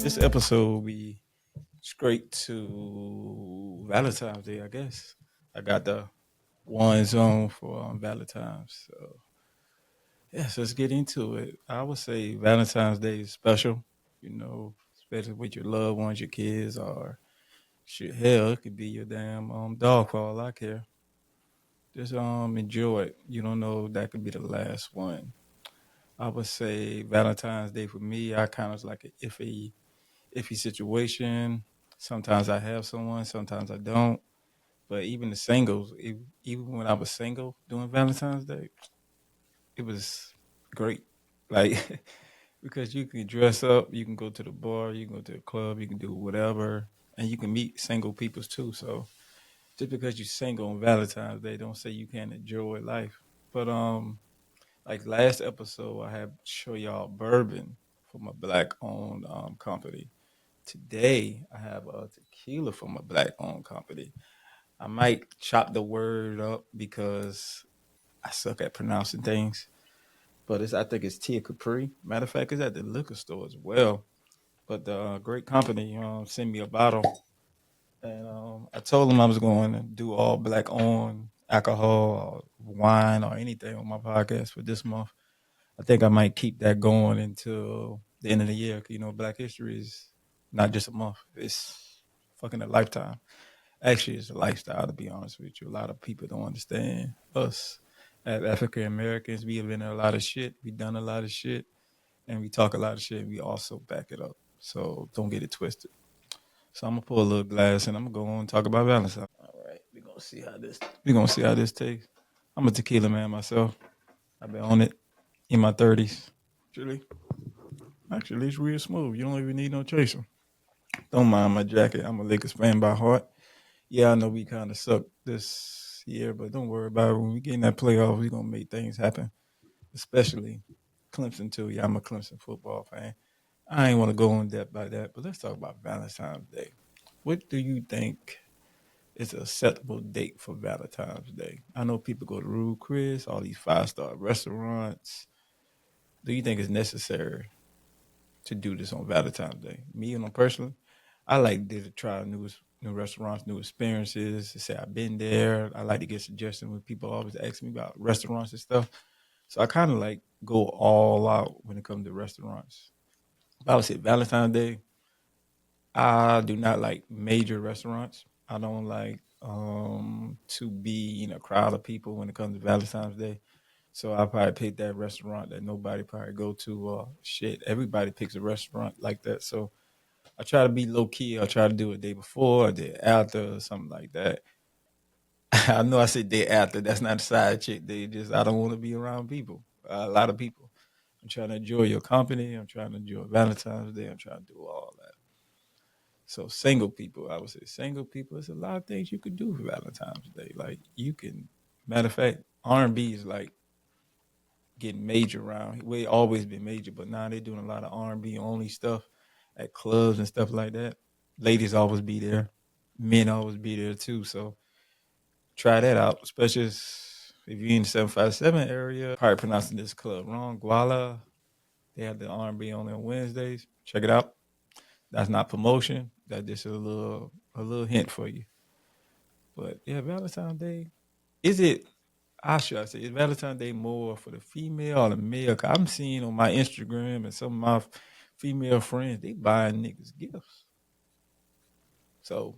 This episode will be straight to Valentine's Day, I guess. I got the ones on for Valentine's. So, yes, let's get into it. I would say Valentine's Day is special, especially with your loved ones, your kids, or shit, hell, it could be your damn dog for all I care. Just enjoy it. You don't know that could be the last one. I would say Valentine's Day for me, I kind of like an iffy situation. Sometimes I have someone, sometimes I don't. But even the singles, even when I was single doing Valentine's Day, it was great. Like because you can dress up, you can go to the bar, you can go to the club, you can do whatever, and you can meet single peoples too. So just because you're single on Valentine's Day, don't say you can't enjoy life. But like last episode, I had show y'all bourbon from a black owned company. Today, I have a tequila from a black owned company. I might chop the word up because I suck at pronouncing things, but I think it's Tia Capri. Matter of fact, it's at the liquor store as well. But the great company sent me a bottle, and I told them I was going to do all black owned alcohol, or wine, or anything on my podcast for this month. I think I might keep that going until the end of the year. Black History is not just a month; it's fucking a lifetime. Actually, it's a lifestyle. To be honest with you, a lot of people don't understand us as African Americans. We have been in a lot of shit. We done a lot of shit, and we talk a lot of shit. And we also back it up. So don't get it twisted. So I'm gonna pull a little glass and I'm gonna go on and talk about Valentine. All right, we're gonna see how this tastes. I'm a tequila man myself. I've been on it in my 30s. Actually, actually, it's real smooth. You don't even need no chaser. Don't mind my jacket. I'm a Lakers fan by heart. Yeah, I know we kind of suck this year, but don't worry about it. When we get in that playoff, we're gonna make things happen. Especially Clemson too. Yeah, I'm a Clemson football fan. I ain't want to go in depth by that, but let's talk about Valentine's Day. What do you think is an acceptable date for Valentine's Day? I know people go to Rude Chris, all these 5-star restaurants. Do you think it's necessary to do this on Valentine's Day? Me, personally, I like to try new restaurants, new experiences. To say I've been there. I like to get suggestions when people always ask me about restaurants and stuff. So I kind of like go all out when it comes to restaurants. I would say Valentine's Day. I do not like major restaurants. I don't like to be in a crowd of people when it comes to Valentine's Day. So I probably pick that restaurant that nobody probably go to. Shit, everybody picks a restaurant like that. So I try to be low key. I try to do it day before, a day after, or something like that. I know I said day after. That's not a side chick. They just I don't want to be around people. A lot of people. I'm trying to enjoy your company. I'm trying to enjoy Valentine's Day. I'm trying to do all that. So single people, I would say single people. There's a lot of things you could do for Valentine's Day. Like you can, matter of fact, R&B is like getting major around. We always been major, but now they're doing a lot of R&B only stuff at clubs and stuff like that. Ladies always be there, men always be there too. So try that out, especially if you're in the 757 area. Probably pronouncing this club wrong. Guala. They have the R&B only on Wednesdays. Check it out. That's not promotion. That's just a little hint for you. But yeah, Valentine's Day. Is it? I should say, is Valentine's Day more for the female or the male? Cause I'm seeing on my Instagram and some of my female friends, they buying niggas gifts. So,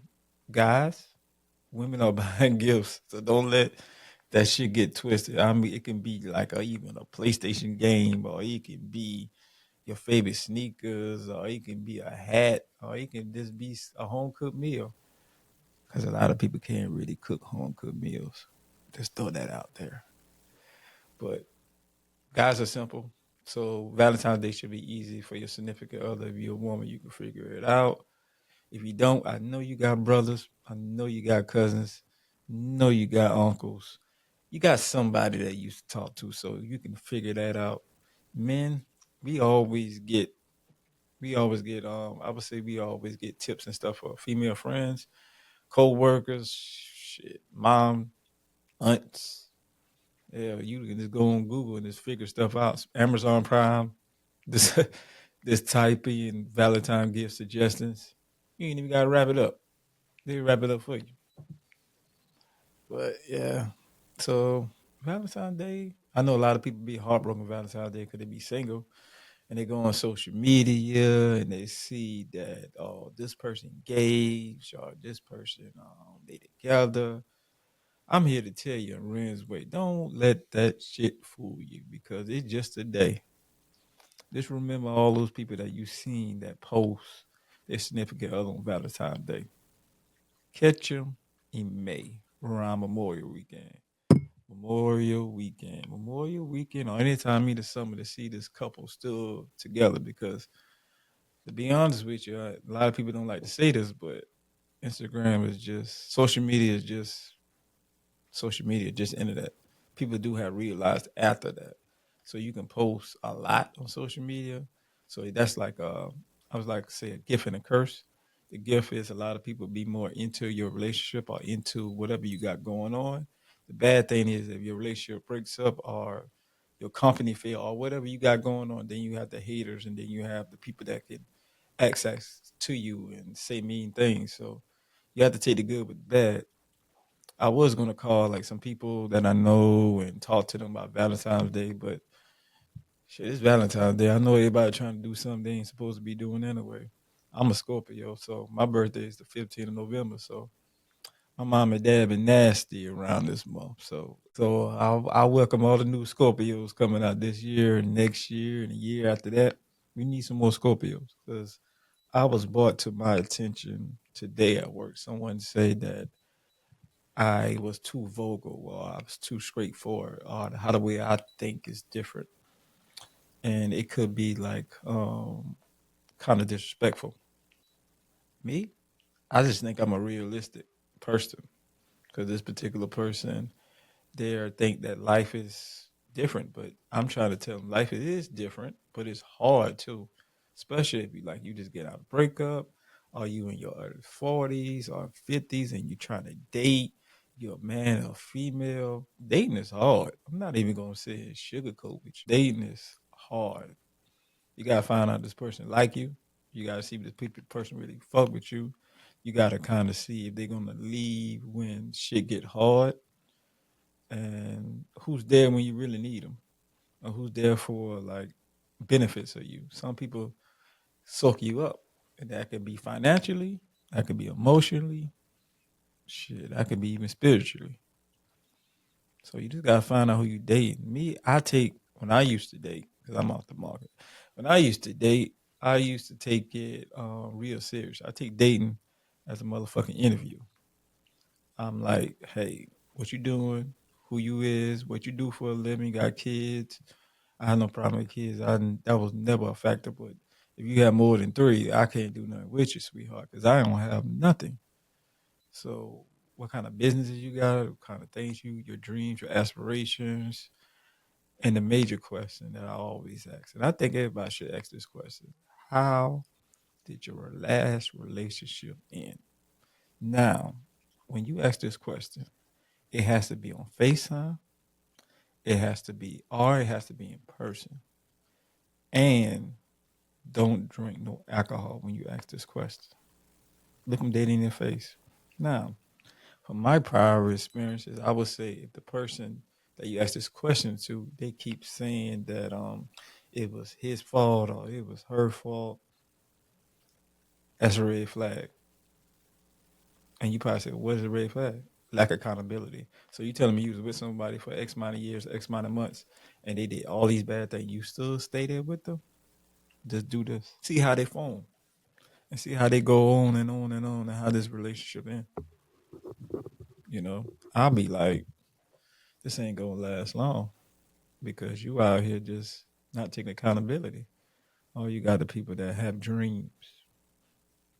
guys, women are buying gifts. So don't let that shit get twisted. I mean, it can be like even a PlayStation game, or it can be your favorite sneakers, or it can be a hat, or it can just be a home cooked meal. Because a lot of people can't really cook home cooked meals. Just throw that out there. But guys are simple. So Valentine's Day should be easy for your significant other. If you're a woman, you can figure it out. If you don't, I know you got brothers. I know you got cousins. Know you got uncles. You got somebody that you used to talk to, so you can figure that out. Men, we always get, I would say we always get tips and stuff for female friends, co-workers, shit, mom, aunts. Yeah, you can just go on Google and just figure stuff out. Amazon Prime. This this typing Valentine gift suggestions. You ain't even gotta wrap it up. They wrap it up for you. But yeah. So Valentine's Day. I know a lot of people be heartbroken Valentine's Day because they be single and they go on social media and they see that this person engaged or this person they together. I'm here to tell you in Renz way, don't let that shit fool you because it's just a day. Just remember all those people that you seen that post their significant other on Valentine's Day. Catch them in May around Memorial Weekend. Memorial Weekend, or anytime in the summer to see this couple still together. Because to be honest with you, a lot of people don't like to say this, but Instagram is just social media, just internet. People do have realized after that. So you can post a lot on social media. So that's like I was like say a gift and a curse. The gift is a lot of people be more into your relationship or into whatever you got going on. The bad thing is if your relationship breaks up or your company fail or whatever you got going on, then you have the haters and then you have the people that can access to you and say mean things. So you have to take the good with the bad. I was gonna call like some people that I know and talk to them about Valentine's Day, but shit, it's Valentine's Day. I know everybody trying to do something they ain't supposed to be doing anyway. I'm a Scorpio, so my birthday is the 15th of November. So my mom and dad been nasty around this month. So I welcome all the new Scorpios coming out this year and next year and the year after that. We need some more Scorpios because I was brought to my attention today at work. Someone said that I was too vocal or I was too straightforward or how the way I think is different. And it could be like kind of disrespectful. Me, I just think I'm a realistic person because this particular person there think that life is different, but I'm trying to tell them life is different, but it's hard too, especially if you just get out of a breakup, or you in your early 40s or 50s and you trying to date. You're a man or female. Dating is hard. I'm not even gonna say it's sugarcoat, but dating is hard. You gotta find out this person like you. You gotta see if this person really fuck with you. You gotta kind of see if they're gonna leave when shit get hard and who's there when you really need them, or who's there for like benefits of you. Some people soak you up, and that could be financially, that could be emotionally, shit, that could be even spiritually. So you just gotta find out who you date. Me, I take when I used to date because I'm off the market. When I used to date, I used to take it real serious. I take dating as a motherfucking interview. I'm like, hey, what you doing? Who you is? What you do for a living? Got kids? I have no problem with kids. That was never a factor. But if you have more than three, I can't do nothing with you, sweetheart, because I don't have nothing. So, what kind of businesses you got? What kind of things your dreams, your aspirations, and the major question that I always ask, and I think everybody should ask this question: how did your last relationship end? Now, when you ask this question, it has to be on FaceTime. It has to be, or it has to be in person. And don't drink no alcohol when you ask this question. Look them dead in their face. Now, from my prior experiences, I would say if the person that you ask this question to, they keep saying that it was his fault or it was her fault, that's a red flag. And you probably say, what is a red flag? Lack of accountability. So you telling me you was with somebody for X amount of years, X amount of months, and they did all these bad things. You still stay there with them? Just do this. See how they form and see how they go on and on and on and how this relationship ends. You know, I'll be like, this ain't gonna last long because you out here just not taking accountability. Or you got the people that have dreams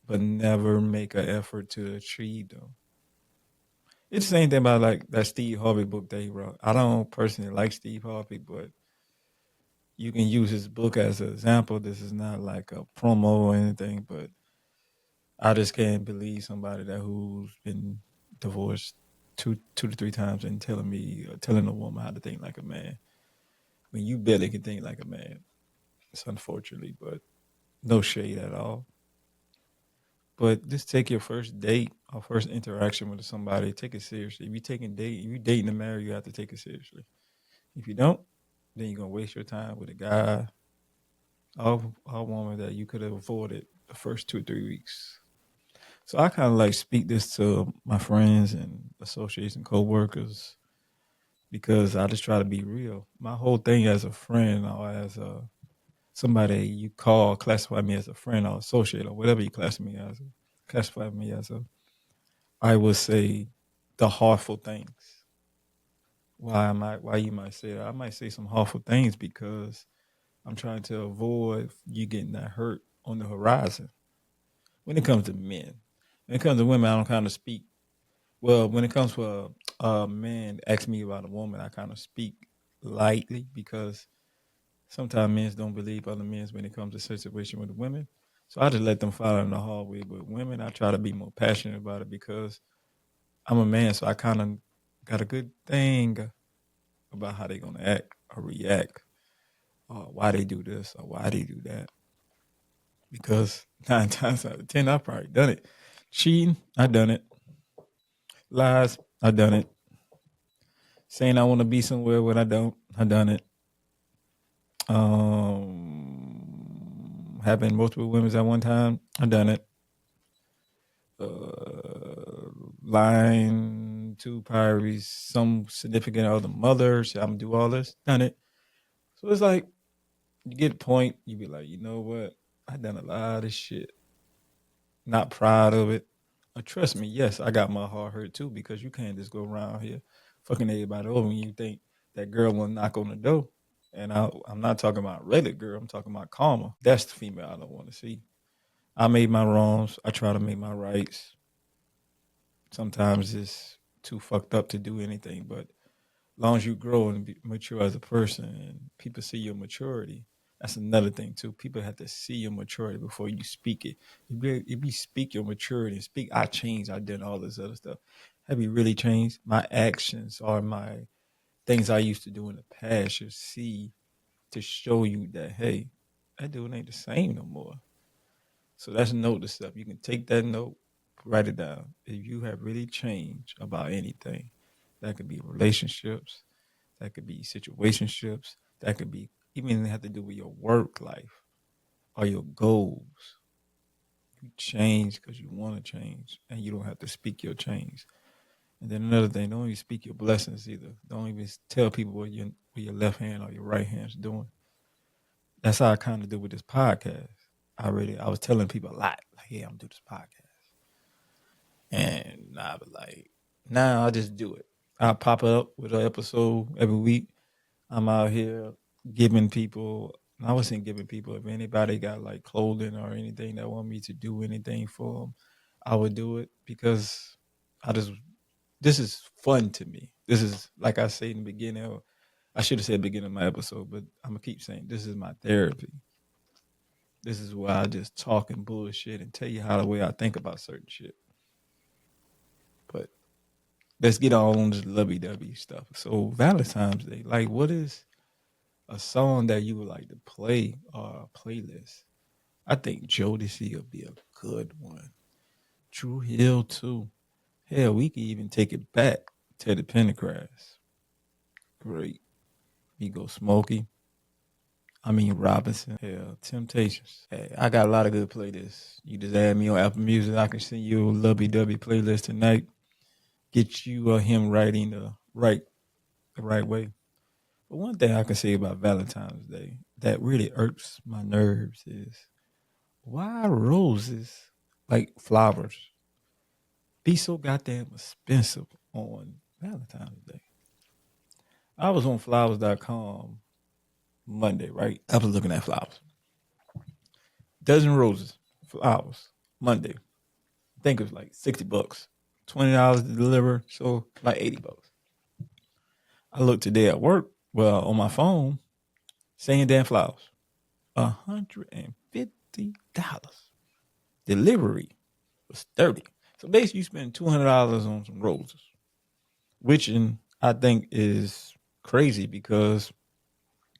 but never make an effort to achieve them. It's the same thing about like that Steve Harvey book that he wrote. I don't personally like Steve Harvey, but you can use his book as an example. This is not like a promo or anything, but I just can't believe somebody that who's been divorced two to three times and telling me or telling a woman how to think like a man when you barely can think like a man. It's unfortunately, but No shade at all. But just take your first date or first interaction with somebody, take it seriously. If you dating to marry, you have to take it seriously. If you don't, then you're gonna waste your time with a guy or a woman that you could have avoided the first 2 or 3 weeks. So I kind of like speak this to my friends and associates and coworkers because I just try to be real. My whole thing as a friend or as somebody you call classify me as a friend or associate or whatever you classify me as a I would say the harmful things. Why you might say that? I might say some harmful things because I'm trying to avoid you getting that hurt on the horizon. When it comes to men, when it comes to women, I don't kind of speak. Well, when it comes to a man ask me about a woman, I kind of speak lightly because sometimes men don't believe other men when it comes to situation with the women. So I just let them follow in the hallway. But women, I try to be more passionate about it because I'm a man, so I kind of got a good thing about how they gonna act or react, or why they do this or why they do that. Because 9 times out of 10, I've probably done it. Cheating, I done it. Lies, I done it. Saying I want to be somewhere when I don't, I done it. Having multiple women at one time, I done it. Lying to probably some significant other mothers, I'm gonna do all this, done it. So it's like you get a point, you be like, you know what? I done a lot of shit. Not proud of it. Trust me, yes, I got my heart hurt too because you can't just go around here fucking everybody over when you think that girl will knock on the door. And I'm not talking about regular girl. I'm talking about karma. That's the female I don't want to see. I made my wrongs. I try to make my rights. Sometimes it's too fucked up to do anything, but long as you grow and mature as a person and people see your maturity, that's another thing too. People have to see your maturity before you speak it. If you speak your maturity and speak, I changed, I did all this other stuff. Have you really changed? My actions or my things I used to do in the past, you see to show you that, hey, that dude ain't the same no more. So that's note the stuff. You can take that note, write it down. If you have really changed about anything, that could be relationships, that could be situationships. That could be even have to do with your work life or your goals. You change because you want to change, and you don't have to speak your change. And then another thing, don't even speak your blessings either. Don't even tell people what your left hand or your right hand's doing. That's how I kind of do with this podcast. I was telling people a lot, like, hey, I'm gonna do this podcast, and I was like, now I just do it. I pop up with an episode every week. I'm out here giving people. I wasn't giving people. If anybody got like clothing or anything that want me to do anything for them, I would do it because I just this is fun to me. This is like I say in the beginning. Or I should have said beginning of my episode, but I'm gonna keep saying this is my therapy. This is where I just talk and bullshit and tell you how the way I think about certain shit. But let's get on this lovey-dovey stuff. So Valentine's Day, like, what is a song that you would like to play or a playlist? I think Jodeci would be a good one. Drew Hill too. Hell, we could even take it back. Teddy Pendergrass. Great. We go Smokey. I mean Robinson. Hell, Temptations. Hey, I got a lot of good playlists. You just add me on Apple Music. I can send you a lovey-dovey playlist tonight. Get you him writing the right way. But one thing I can say about Valentine's Day that really irks my nerves is why roses, like flowers, be so goddamn expensive on Valentine's Day? I was on flowers.com Monday, right? I was looking at flowers. Dozen roses, flowers, Monday. I think it was like $60. $20 to deliver, so like $80. I looked today at work, well, on my phone, saying damn flowers. $150. Delivery was 30. So basically you spend $200 on some roses, which I think is crazy because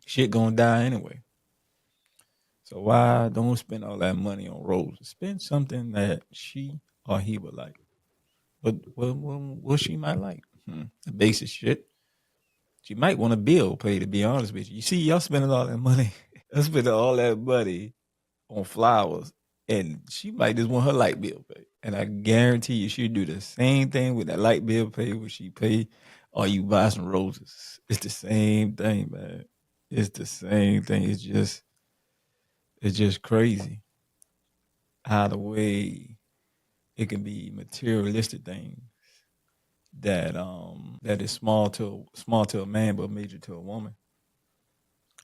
shit gonna die anyway. So why don't spend all that money on roses? Spend something that she or he would like. What she might like? The basic shit. She might want a bill paid. To be honest with you, you see, y'all spending all that money. Y'all spending all that money on flowers, and she might just want her light bill paid. And I guarantee you, she'll do the same thing with that light bill paid when she pay, or you buy some roses. It's the same thing, man. It's the same thing. It's just crazy how the way it can be materialistic things that is small to a man but major to a woman.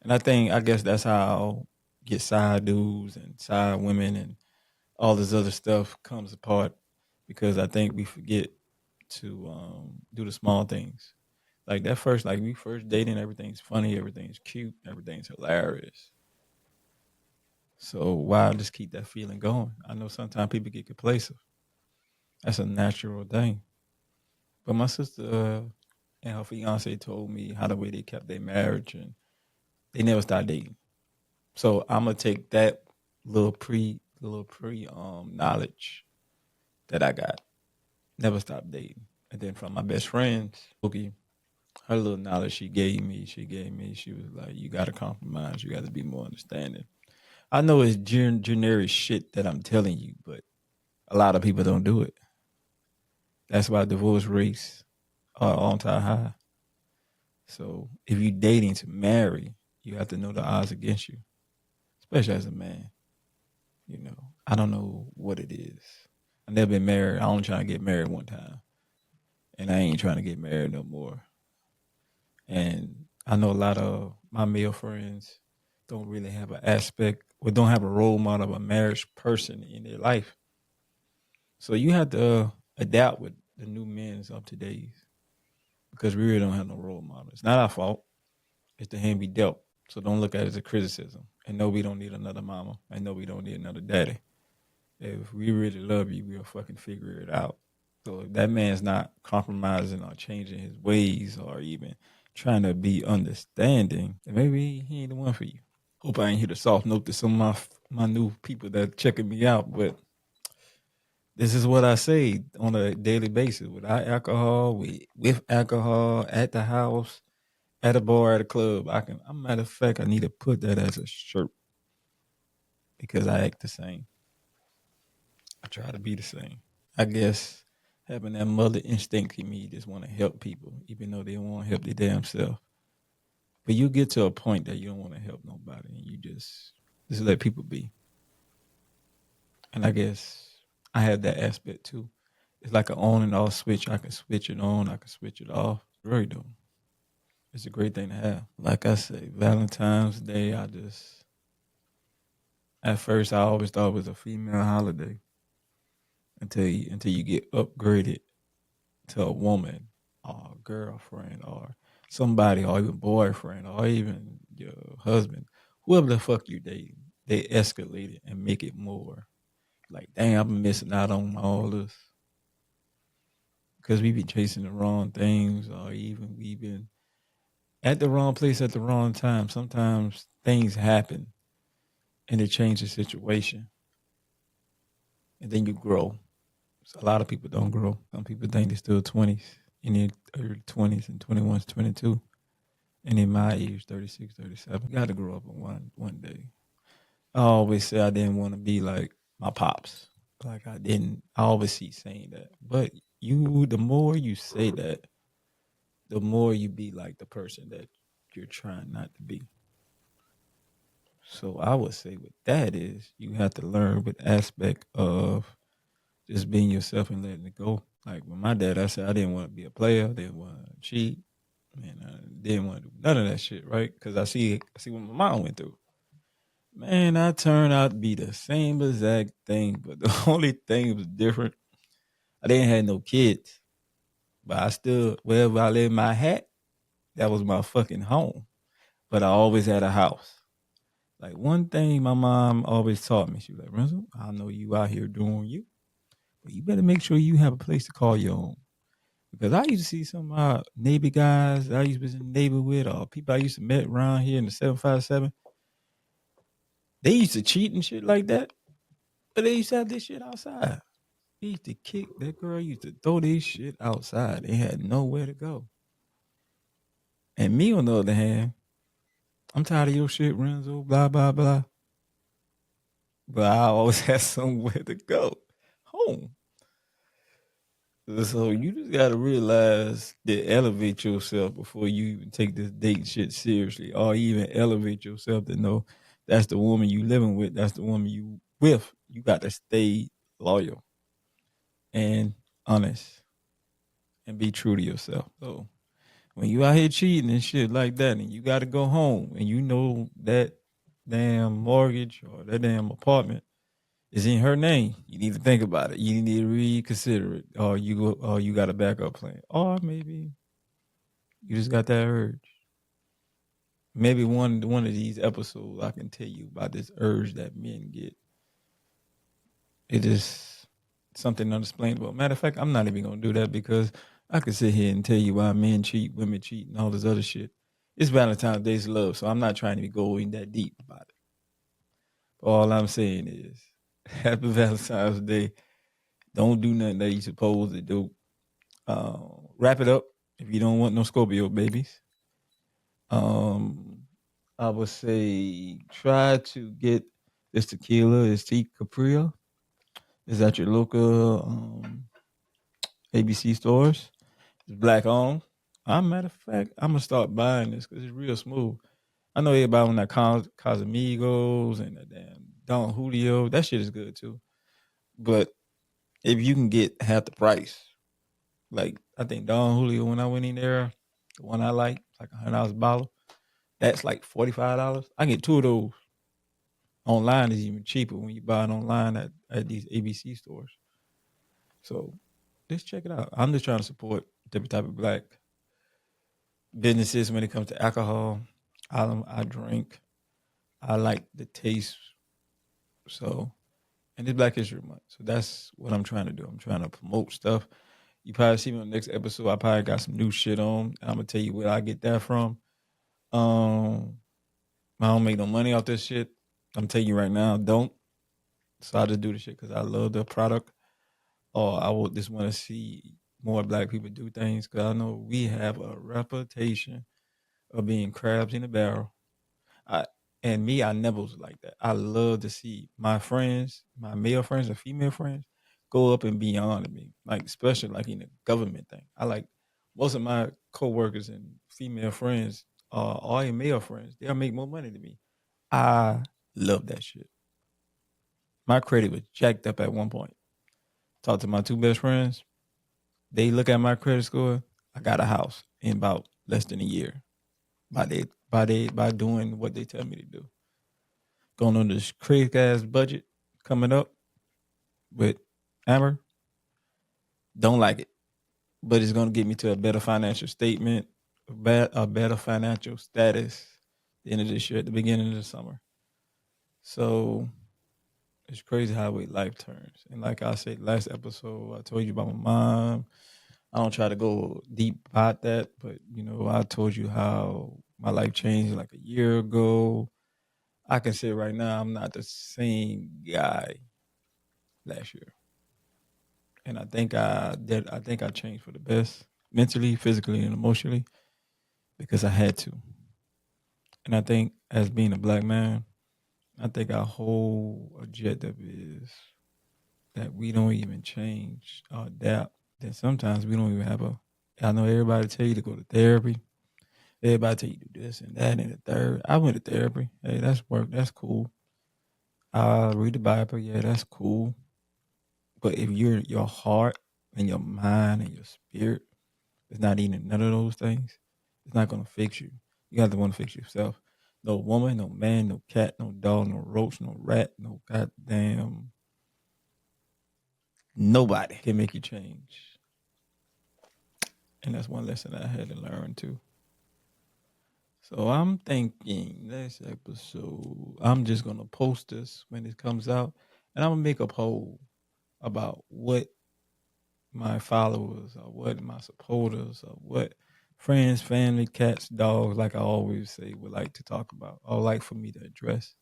And I guess that's how get side dudes and side women and all this other stuff comes apart because I think we forget to do the small things. Like that first, like we first dating, everything's funny, everything's cute, everything's hilarious. So why just keep that feeling going? I know sometimes people get complacent. That's a natural thing. But my sister and her fiance told me how the way they kept their marriage and they never started dating. So I'm gonna take that little pre knowledge that I got. Never stop dating. And then from my best friends, okay, her little knowledge she was like, you gotta compromise, you gotta be more understanding. I know it's generic shit that I'm telling you, but a lot of people don't do it. That's why divorce rates are on time high. So if you dating to marry, you have to know the odds against you, especially as a man. You know, I don't know what it is. I never been married. I only trying to get married one time, and I ain't trying to get married no more. And I know a lot of my male friends don't really have an aspect or don't have a role model of a marriage person in their life. So you have to adapt with the new men's of today's because we really don't have no role model. It's not our fault. It's the hand we dealt. So don't look at it as a criticism. And no, we don't need another mama. And no, we don't need another daddy. If we really love you, we'll fucking figure it out. So if that man's not compromising or changing his ways or even trying to be understanding, then maybe he ain't the one for you. Hope I ain't hit a soft note to some of my new people that checking me out, but this is what I say on a daily basis. Without alcohol, with alcohol, at the house, at a bar, at a club. I'm matter of fact, I need to put that as a shirt because I act the same. I try to be the same. I guess having that mother instinct in me just want to help people, even though they don't want to help their damn self. But you get to a point that you don't want to help nobody, and you just let people be. And I guess I have that aspect too. It's like an on and off switch. I can switch it on, I can switch it off. It's very dope. It's a great thing to have. Like I say, Valentine's Day, at first I always thought it was a female holiday until you get upgraded to a woman or a girlfriend or somebody or even boyfriend or even your husband, whoever the fuck you dating, they escalate it and make it more like, dang, I've been missing out on all this because we be chasing the wrong things or even we been at the wrong place at the wrong time. Sometimes things happen and it changes the situation and then you grow. So a lot of people don't grow. Some people think they're still 20s in their early 20s and 21s, 22. And in my age, 36, 37, got to grow up in one day. I always say I didn't want to be like my pops. Like I always see saying that. But the more you say that, the more you be like the person that you're trying not to be. So I would say with that is you have to learn with aspect of just being yourself and letting it go. Like with my dad, I said I didn't want to be a player, didn't want to cheat, and I didn't want to do none of that shit, right? Because I see what my mom went through. Man, I turned out to be the same exact thing, but the only thing was different. I didn't have no kids, but I still wherever I laid my hat, that was my fucking home. But I always had a house. Like one thing my mom always taught me, she was like, Renzo, I know you out here doing you, but you better make sure you have a place to call your own. Because I used to see some of my neighbor guys I used to be in the neighbor with, or people I used to meet around here in the 757. They used to cheat and shit like that, but they used to have this shit outside. They used to kick that girl. Used to throw this shit outside. They had nowhere to go. And me, on the other hand, I'm tired of your shit, Renzo. Blah blah blah. But I always had somewhere to go, home. So you just gotta realize that elevate yourself before you even take this date shit seriously, or even elevate yourself to know that's the woman you living with. That's the woman you with. You got to stay loyal and honest and be true to yourself. So when you out here cheating and shit like that, and you got to go home, and you know that damn mortgage or that damn apartment is in her name, you need to think about it. You need to reconsider it, or you got a backup plan, or maybe you just got that urge. Maybe one of these episodes, I can tell you about this urge that men get. It is something unexplainable. Matter of fact, I'm not even gonna do that because I could sit here and tell you why men cheat, women cheat, and all this other shit. It's Valentine's Day's love, so I'm not trying to go in that deep about it. All I'm saying is, Happy Valentine's Day. Don't do nothing that you're supposed to do. Wrap it up if you don't want no Scorpio babies. Um, I would say try to get this tequila, this tea Capria. Is at your local ABC stores. It's black owned. Matter of fact, I'm gonna start buying this because it's real smooth. I know everybody on that Casamigos and the damn Don Julio. That shit is good too. But if you can get half the price, like I think Don Julio when I went in there, the one I like, like $100 a bottle. That's like $45. I get two of those. Online is even cheaper when you buy it online at these ABC stores. So just check it out. I'm just trying to support different type of black businesses when it comes to alcohol. I drink. I like the taste. So, and it's Black History Month. So that's what I'm trying to do. I'm trying to promote stuff. You probably see me on the next episode. I probably got some new shit on. And I'm gonna tell you where I get that from. Um, I don't make no money off this shit. I'm telling you right now, I don't. So I just do the shit because I love the product. Or I would just want to see more black people do things because I know we have a reputation of being crabs in a barrel. I and me, I never was like that. I love to see my friends, my male friends and female friends, go up and beyond me. Like especially like in the government thing. I like most of my coworkers and female friends, all your male friends, they'll make more money than me. I love that shit. My credit was jacked up at one point. Talked to my two best friends. They look at my credit score. I got a house in about less than a year by doing what they tell me to do. Going on this crazy ass budget coming up with Amber. Don't like it, but it's gonna get me to a better financial statement, a better financial status. At the end of this year, at the beginning of the summer. So it's crazy how way life turns. And like I said last episode, I told you about my mom. I don't try to go deep about that, but I told you how my life changed like a year ago. I can say right now I'm not the same guy last year. And I think I did I think I changed for the best mentally, physically, and emotionally because I had to. And I think as being a black man, I think our whole objective is that we don't even change or adapt. That sometimes we don't even have a. I know everybody tell you to go to therapy. Everybody tell you to do this and that and the third. I went to therapy. Hey, that's work. That's cool. I read the Bible. Yeah, that's cool. But if your heart and your mind and your spirit is not eating none of those things, it's not gonna fix you. You got to want to fix yourself. No woman, no man, no cat, no dog, no roach, no rat, no goddamn nobody can make you change. And that's one lesson I had to learn too. So I'm thinking next episode, I'm just gonna post this when it comes out, and I'm gonna make a poll about what my followers or what my supporters or what friends, family, cats, dogs, like I always say, would like to talk about or like for me to address.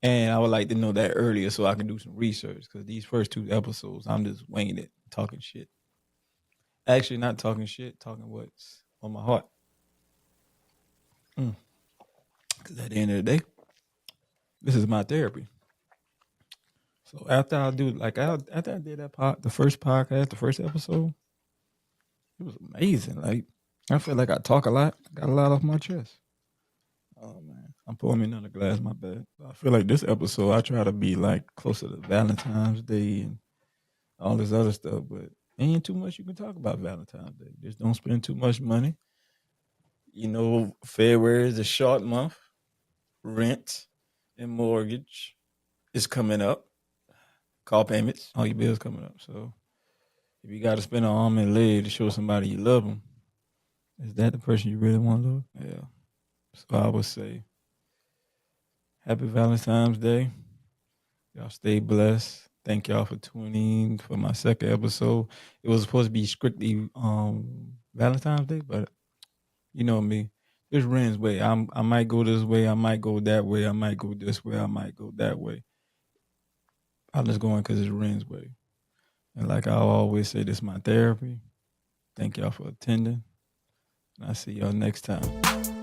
And I would like to know that earlier so I can do some research because these first 2 episodes, I'm just winging it, talking shit. Actually, not talking shit, talking what's on my heart. Because at the end of the day, this is my therapy. So after I do, after I did that the first podcast, the first episode, it was amazing. Like I feel like I talk a lot, got a lot off my chest. Oh man, I'm pouring me another glass. My bad. I feel like this episode, I try to be like closer to Valentine's Day and all this other stuff, but ain't too much you can talk about Valentine's Day. Just don't spend too much money. You know, February is a short month. Rent and mortgage is coming up. Car payments, all your bills coming up. So if you got to spend an arm and a leg to show somebody you love them, is that the person you really want to love? Yeah. So I would say, happy Valentine's Day. Y'all stay blessed. Thank y'all for tuning in for my second episode. It was supposed to be strictly Valentine's Day, but you know me. It's Ren's way. I might go this way, I might go that way, I might go this way, I might go that way. I'm just going because it's Ren's way. And like I always say, this is my therapy. Thank y'all for attending. And I'll see y'all next time.